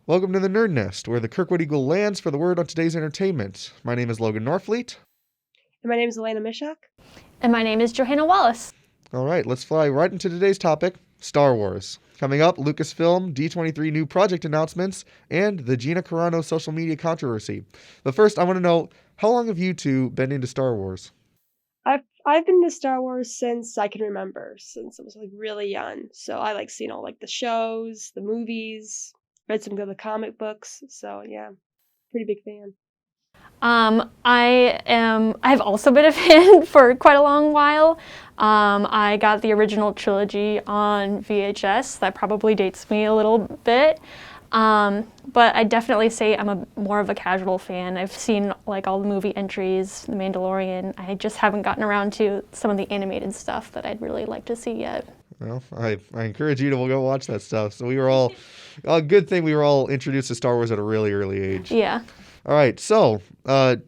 Welcome to the Nerd Nest, where the Kirkwood Eagle lands for the word on today's entertainment. My name is Logan Norfleet. And my name is Alaina Mysak. And my name is Johanna Wallace. All right, let's fly right into today's topic, Star Wars. Coming up, Lucasfilm, D23 new project announcements, and the Gina Carano social media controversy. But first, I want to know, how long have you two been into Star Wars? I've been into Star Wars since I can remember, since I was really young. So I seen all the shows, the movies, read some of the comic books. So yeah, pretty big fan. I've also been a fan for quite a long while. I got the original trilogy on VHS. That probably dates me a little bit. But I definitely say I'm more of a casual fan. I've seen all the movie entries, The Mandalorian. I just haven't gotten around to some of the animated stuff that I'd really like to see yet. Well, I encourage you to go watch that stuff. So we were all, a good thing we were all introduced to Star Wars at a really early age. Yeah. All right, so the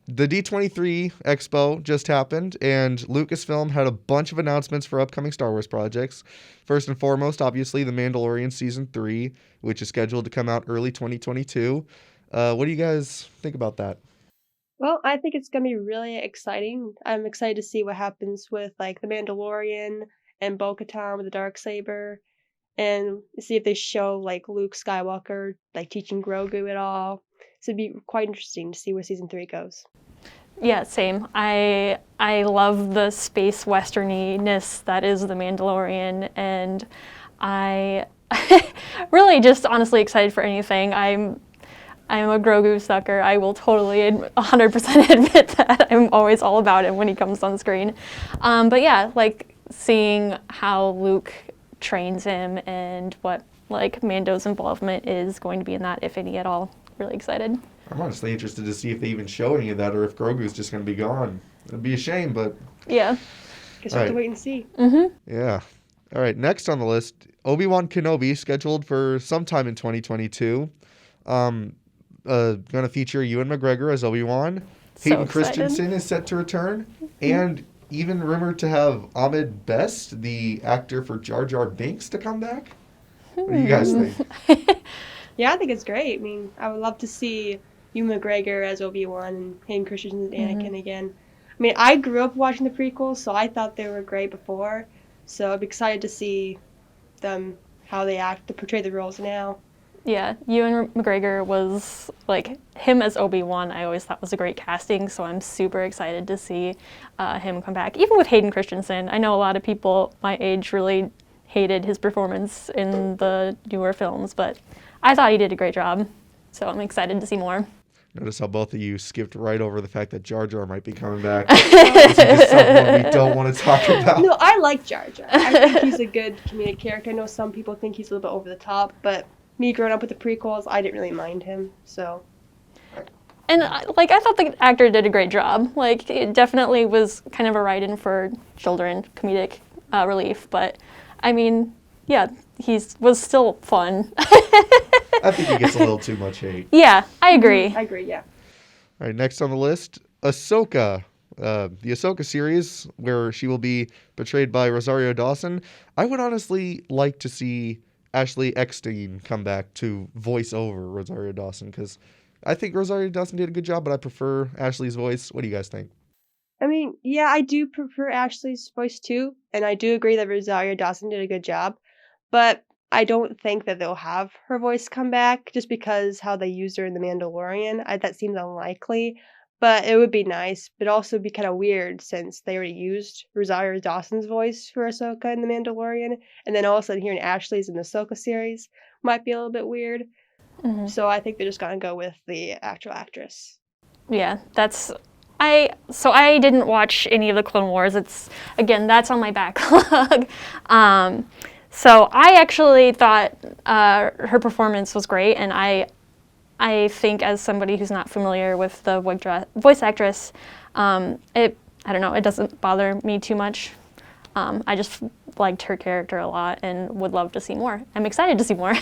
D23 Expo just happened, and Lucasfilm had a bunch of announcements for upcoming Star Wars projects. First and foremost, obviously, The Mandalorian Season 3, which is scheduled to come out early 2022. What do you guys think about that? Well, I think it's going to be really exciting. I'm excited to see what happens with The Mandalorian and Bo-Katan with the Darksaber, and see if they show Luke Skywalker teaching Grogu at all. So it'd be quite interesting to see where Season 3 goes. Yeah, same. I love the space westerniness that is The Mandalorian, and I really just honestly excited for anything. I'm a Grogu sucker. I will totally 100% admit that. I'm always all about him when he comes on screen. But yeah, seeing how Luke trains him and what Mando's involvement is going to be in that, if any at all. Really excited. I'm honestly interested to see if they even show any of that or if Grogu's just going to be gone. It'd be a shame, but... Yeah. Guess we'll have to wait and see. Mm-hmm. Yeah. All right, next on the list, Obi-Wan Kenobi, scheduled for sometime in 2022. Going to feature Ewan McGregor as Obi-Wan. Hayden Christensen is set to return. And even rumored to have Ahmed Best, the actor for Jar Jar Binks, to come back. What do you guys think? Yeah, I think it's great. I mean, I would love to see Ewan McGregor as Obi-Wan and Hayden Christensen as Anakin again. I mean, I grew up watching the prequels, so I thought they were great before. So I'm excited to see them, how they act, to portray the roles now. Yeah, Ewan McGregor was, him as Obi-Wan, I always thought was a great casting, so I'm super excited to see him come back. Even with Hayden Christensen, I know a lot of people my age really hated his performance in the newer films, but I thought he did a great job, so I'm excited to see more. Notice how both of you skipped right over the fact that Jar Jar might be coming back. This is someone we don't want to talk about. No, I like Jar Jar. I think he's a good comedic character. I know some people think he's a little bit over the top, but me growing up with the prequels, I didn't really mind him, so... And, I thought the actor did a great job. It definitely was kind of a write-in for children, comedic relief, but, I mean, yeah, he was still fun. I think he gets a little too much hate. Yeah, I agree. I agree, yeah. All right, next on the list, Ahsoka. The Ahsoka series, where she will be portrayed by Rosario Dawson. I would honestly like to see Ashley Eckstein come back to voice over Rosario Dawson, because I think Rosario Dawson did a good job, but I prefer Ashley's voice. What do you guys think? I mean, yeah, I do prefer Ashley's voice too, and I do agree that Rosario Dawson did a good job, but I don't think that they'll have her voice come back just because how they used her in The Mandalorian. That seems unlikely, but it would be nice, but also be kind of weird since they already used Rosario Dawson's voice for Ahsoka in The Mandalorian, and then all of a sudden hearing Ashley's in the Ahsoka series might be a little bit weird. Mm-hmm. So I think they're just gonna go with the actual actress. Yeah, I didn't watch any of the Clone Wars. That's on my backlog. So I actually thought her performance was great, and I think as somebody who's not familiar with the voice actress, I don't know, it doesn't bother me too much. I just liked her character a lot and would love to see more. I'm excited to see more.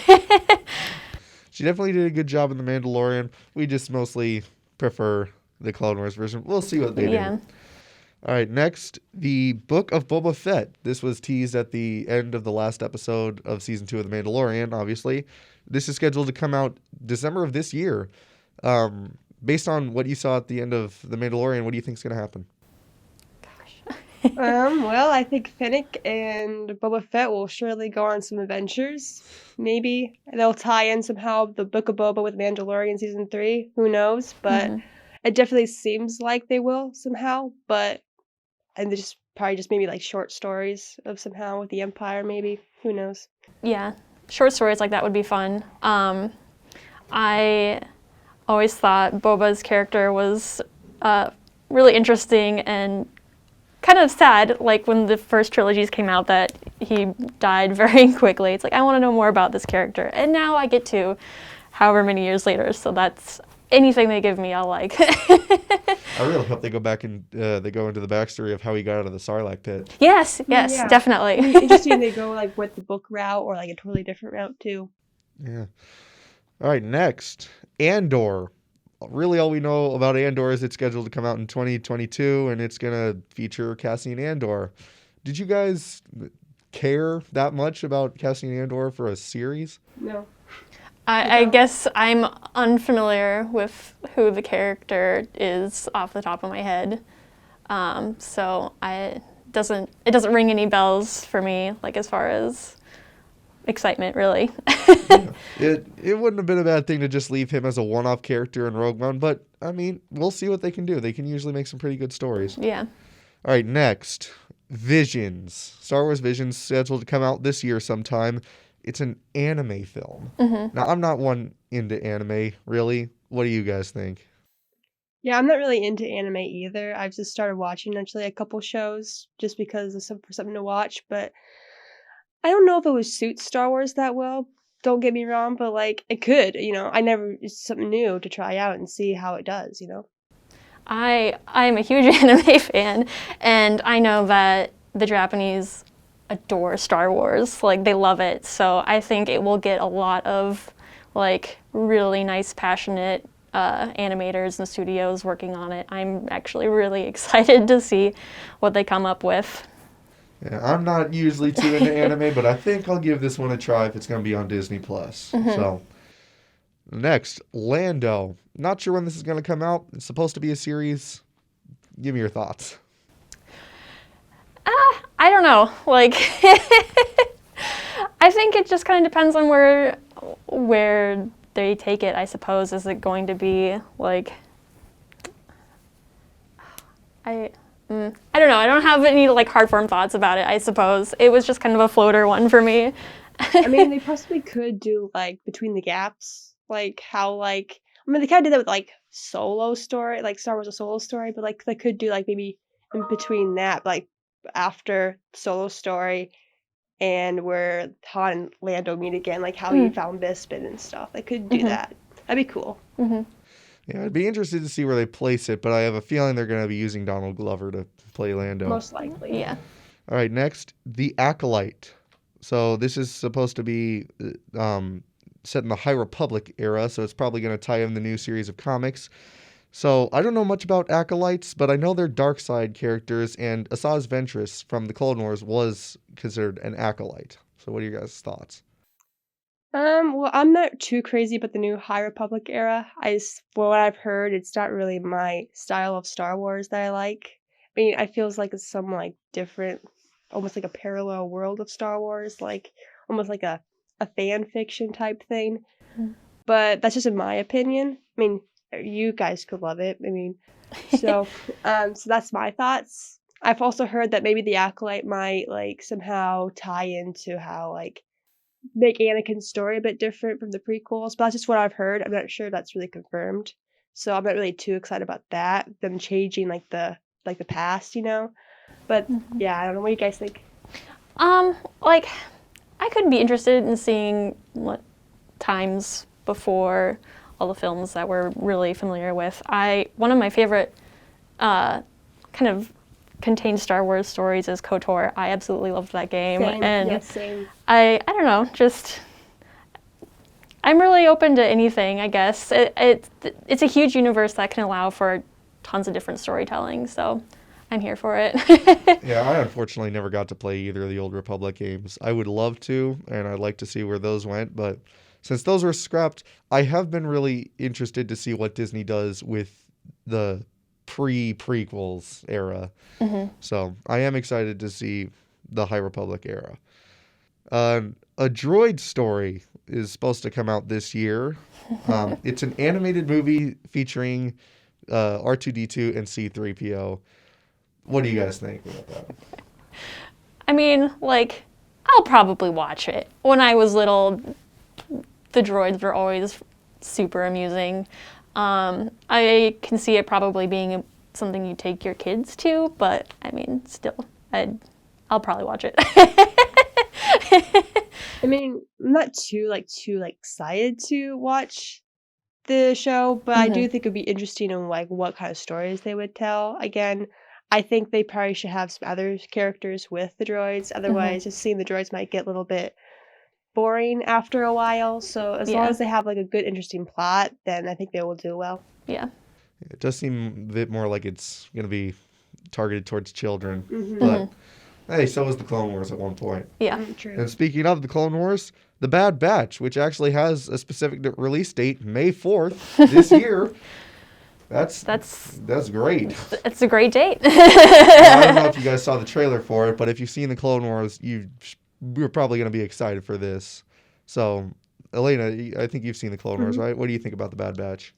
She definitely did a good job in The Mandalorian. We just mostly prefer the Clone Wars version. We'll see what they do. All right, next, the Book of Boba Fett. This was teased at the end of the last episode of Season 2 of The Mandalorian, obviously. This is scheduled to come out December of this year. Based on what you saw at the end of The Mandalorian, what do you think is going to happen? Well, I think Finnick and Boba Fett will surely go on some adventures. Maybe they'll tie in somehow the Book of Boba with Mandalorian Season 3. Who knows? But it definitely seems like they will somehow. And they just probably just maybe like short stories of somehow with the Empire, maybe. Who knows? Yeah, short stories like that would be fun. I always thought Boba's character was really interesting and kind of sad, like when the first trilogies came out, that he died very quickly. It's like, I want to know more about this character. And now I get to, however many years later. So that's anything they give me, I'll like. I really hope they go back and they go into the backstory of how he got out of the Sarlacc pit. Yes, Yeah. definitely. Interesting they go like with the book route or like a totally different route too. Yeah. All right, next, Andor. Really, all we know about Andor is it's scheduled to come out in 2022, and it's going to feature Cassian Andor. Did you guys care that much about Cassian Andor for a series? No. I guess I'm unfamiliar with who the character is off the top of my head, so it doesn't ring any bells for me, like as far as excitement, really. Yeah. It wouldn't have been a bad thing to just leave him as a one-off character in Rogue One, but I mean, we'll see what they can do. They can usually make some pretty good stories. Yeah. All right, next, Visions. Star Wars Visions scheduled to come out this year sometime. It's an anime film. Now, I'm not one into anime, really. What do you guys think? Yeah, I'm not really into anime either. I've just started watching actually a couple shows just because of for something to watch, but I don't know if it would suit Star Wars that well. Don't get me wrong, but like it could, it's something new to try out and see how it does, I'm a huge anime fan, and I know that the Japanese adore Star Wars. Like, they love it. So I think it will get a lot of like really nice, passionate animators and studios working on it. I'm actually really excited to see what they come up with. Yeah, I'm not usually too into anime, but I think I'll give this one a try if it's going to be on Disney+. So, next, Lando. Not sure when this is going to come out. It's supposed to be a series. Give me your thoughts. I don't know. Like, I think it just kind of depends on where they take it, I suppose. Is it going to be like... I don't know. I don't have any like hard-formed thoughts about it, I suppose. It was just kind of a floater one for me. I mean, they possibly could do like Between the Gaps, like how like they kind of did that with like Solo Story, like Star Wars a Solo Story, but like they could do like maybe in between that, like after Solo Story and where Han and Lando meet again, like how he found Bespin and stuff. They could do that. That'd be cool. Yeah, I'd be interested to see where they place it, but I have a feeling they're going to be using Donald Glover to play Lando. Most likely. Yeah. All right, next, The Acolyte. So this is supposed to be set in the High Republic era, so it's probably going to tie in the new series of comics. So I don't know much about Acolytes, but I know they're dark side characters, and Asajj Ventress from the Clone Wars was considered an Acolyte. So what are your guys' thoughts? Well, I'm not too crazy about the new High Republic era. For what I've heard, it's not really my style of Star Wars that I like. I mean, I feels like it's some like different, almost like a parallel world of Star Wars, like almost like a fan fiction type thing. But that's just in my opinion. I mean, you guys could love it. I mean, so that's my thoughts. I've also heard that maybe the Acolyte might like somehow tie into how like make Anakin's story a bit different from the prequels, but that's just what I've heard. I'm not sure if that's really confirmed, so I'm not really too excited about that. Them changing like the past, But yeah, I don't know. What do you guys think? Like, I could be interested in seeing what times before all the films that we're really familiar with. One of my favorite kind of contained Star Wars stories is KOTOR. I absolutely loved that game. Same. And Yes, same. I don't know, just I'm really open to anything, I guess. It's a huge universe that can allow for tons of different storytelling, so I'm here for it. Yeah, I unfortunately never got to play either of the Old Republic games. I would love to, and I'd like to see where those went, but since those were scrapped, I have been really interested to see what Disney does with the pre-prequels era. So I am excited to see the High Republic era. A droid story is supposed to come out this year. It's an animated movie featuring R2-D2 and C-3PO. What do you guys think about that? I mean, like, I'll probably watch it. When I was little, the droids were always super amusing. I can see it probably being something you take your kids to, but I mean, still, I'll probably watch it. I mean, I'm not too excited to watch the show, but I do think it'd be interesting in like what kind of stories they would tell. Again, I think they probably should have some other characters with the droids. Otherwise, just seeing the droids might get a little bit boring after a while. So as long as they have like a good, interesting plot, then I think they will do well. Yeah. It does seem a bit more like it's going to be targeted towards children, but hey, so was the Clone Wars at one point. Yeah. True. And speaking of the Clone Wars, The Bad Batch, which actually has a specific release date, May 4th this year. That's great. It's a great date. I don't know if you guys saw the trailer for it, but if you've seen the Clone Wars, you're probably going to be excited for this. So, Alaina, I think you've seen the Clone Wars, right? What do you think about The Bad Batch?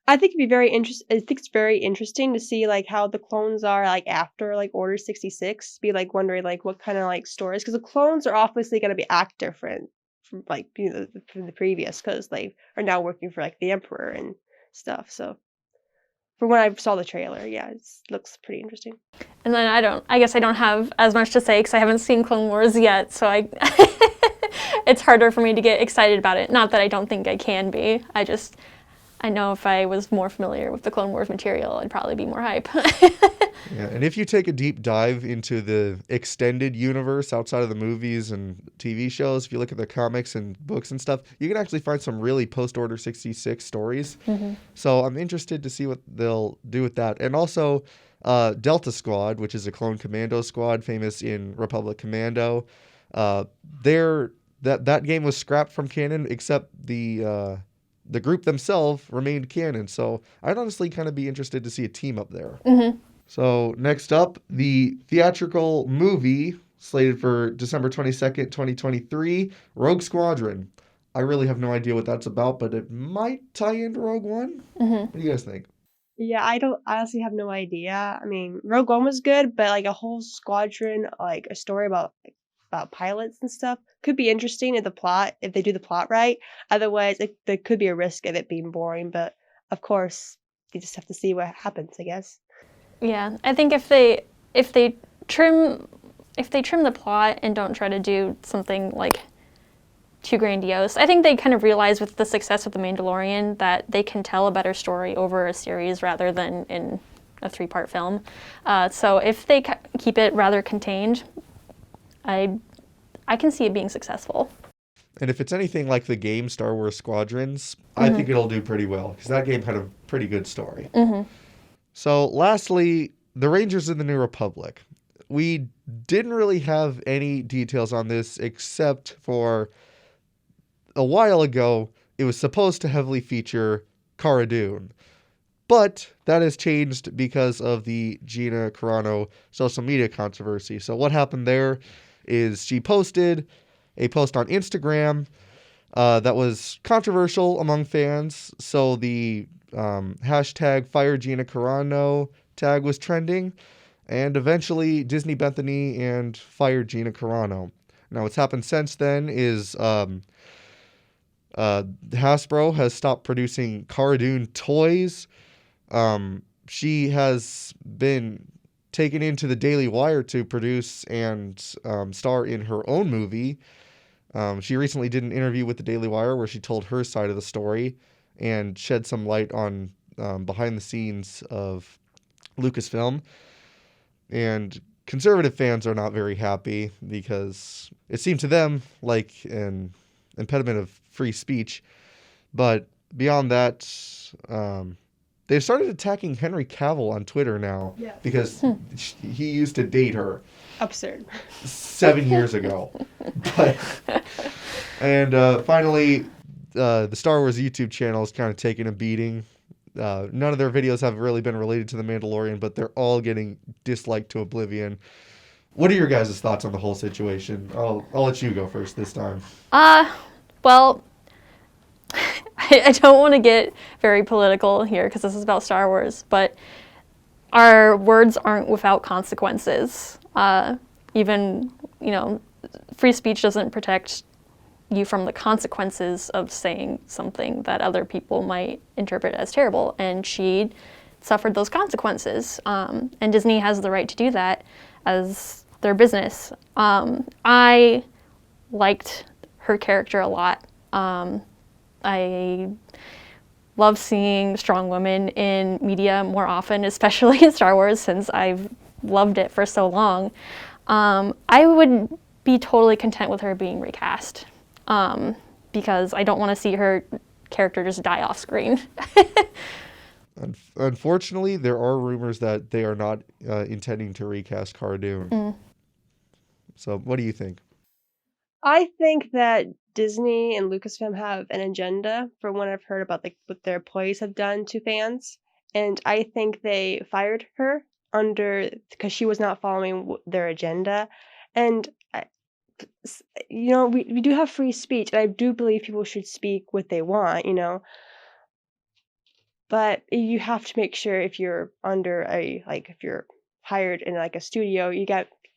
I think it'd be very interesting. I think it's very interesting to see like how the clones are like after like Order 66. Be like wondering like what kind of like stories, because the clones are obviously going to be act different from like from the previous, because they are now working for like the Emperor and stuff. So from when I saw the trailer, yeah, it looks pretty interesting. And then I guess I don't have as much to say because I haven't seen Clone Wars yet, so it's harder for me to get excited about it. Not that I don't think I can be. I know if I was more familiar with the Clone Wars material, I'd probably be more hype. Yeah, and if you take a deep dive into the extended universe outside of the movies and TV shows, if you look at the comics and books and stuff, you can actually find some really post-Order 66 stories. So I'm interested to see what they'll do with that. And also Delta Squad, which is a clone commando squad famous in Republic Commando. That game was scrapped from canon, except the group themselves remained canon. So I'd honestly kind of be interested to see a team up there. So next up, the theatrical movie slated for December 22nd, 2023, Rogue Squadron. I really have no idea what that's about, but it might tie into Rogue One. What do you guys think? Yeah, I honestly have no idea. I mean, Rogue One was good, but like a whole squadron, like a story about pilots and stuff, could be interesting if they do the plot right. Otherwise, there could be a risk of it being boring. But of course, you just have to see what happens, I guess. Yeah, I think if they trim the plot and don't try to do something like too grandiose, I think they kind of realize with the success of The Mandalorian that they can tell a better story over a series rather than in a 3-part film. So if they keep it rather contained, I can see it being successful. And if it's anything like the game Star Wars Squadrons, I think it'll do pretty well, because that game had a pretty good story. So lastly, the Rangers of the New Republic. We didn't really have any details on this except for a while ago, it was supposed to heavily feature Cara Dune. But that has changed because of the Gina Carano social media controversy. So what happened there is she posted a post on Instagram that was controversial among fans. So the hashtag Fire Gina Carano tag was trending, and eventually Disney Bethany and fired Gina Carano. Now what's happened since then is Hasbro has stopped producing Cara Dune toys. She has been taken into the Daily Wire to produce and star in her own movie. She recently did an interview with the Daily Wire where she told her side of the story and shed some light on behind the scenes of Lucasfilm. And conservative fans are not very happy because it seemed to them like an impediment of free speech. But beyond that, they've started attacking Henry Cavill on Twitter now because he used to date her. Absurd. 7 years ago. And finally, the Star Wars YouTube channel is kind of taking a beating. None of their videos have really been related to The Mandalorian, but they're all getting disliked to oblivion. What are your guys' thoughts on the whole situation? I'll let you go first this time. Well, I don't want to get very political here because this is about Star Wars, but our words aren't without consequences. Even, free speech doesn't protect you from the consequences of saying something that other people might interpret as terrible. And she suffered those consequences. And Disney has the right to do that as their business. I liked her character a lot. I love seeing strong women in media more often, especially in Star Wars, since I've loved it for so long. I would be totally content with her being recast. Because I don't want to see her character just die off screen. Unfortunately, there are rumors that they are not intending to recast Cara Dune. So what do you think? I think that Disney and Lucasfilm have an agenda from what I've heard about what their employees have done to fans. And I think they fired her because she was not following their agenda. And we do have free speech, and I do believe people should speak what they want, but you have to make sure if you're if you're hired in a studio, you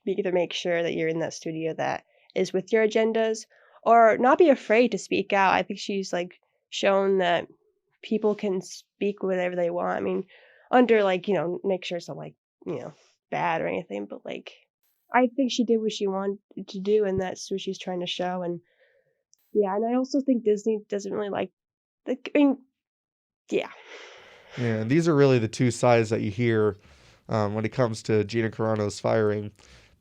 either make sure that you're in that studio that is with your agendas, or not be afraid to speak out. I think she's shown that people can speak whatever they want. I mean, make sure it's not bad or anything, but I think she did what she wanted to do, and that's what she's trying to show. And and I also think Disney doesn't really yeah. Yeah, these are really the two sides that you hear when it comes to Gina Carano's firing.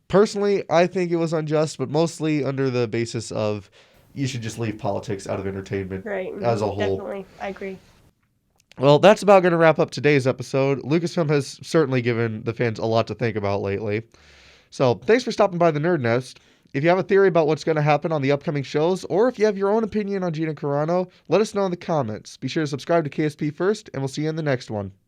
Personally, I think it was unjust, but mostly under the basis of you should just leave politics out of entertainment as a whole. Definitely, I agree. Well, that's about going to wrap up today's episode. Lucasfilm has certainly given the fans a lot to think about lately. So thanks for stopping by the Nerd Nest. If you have a theory about what's going to happen on the upcoming shows, or if you have your own opinion on Gina Carano, let us know in the comments. Be sure to subscribe to KSP first, and we'll see you in the next one.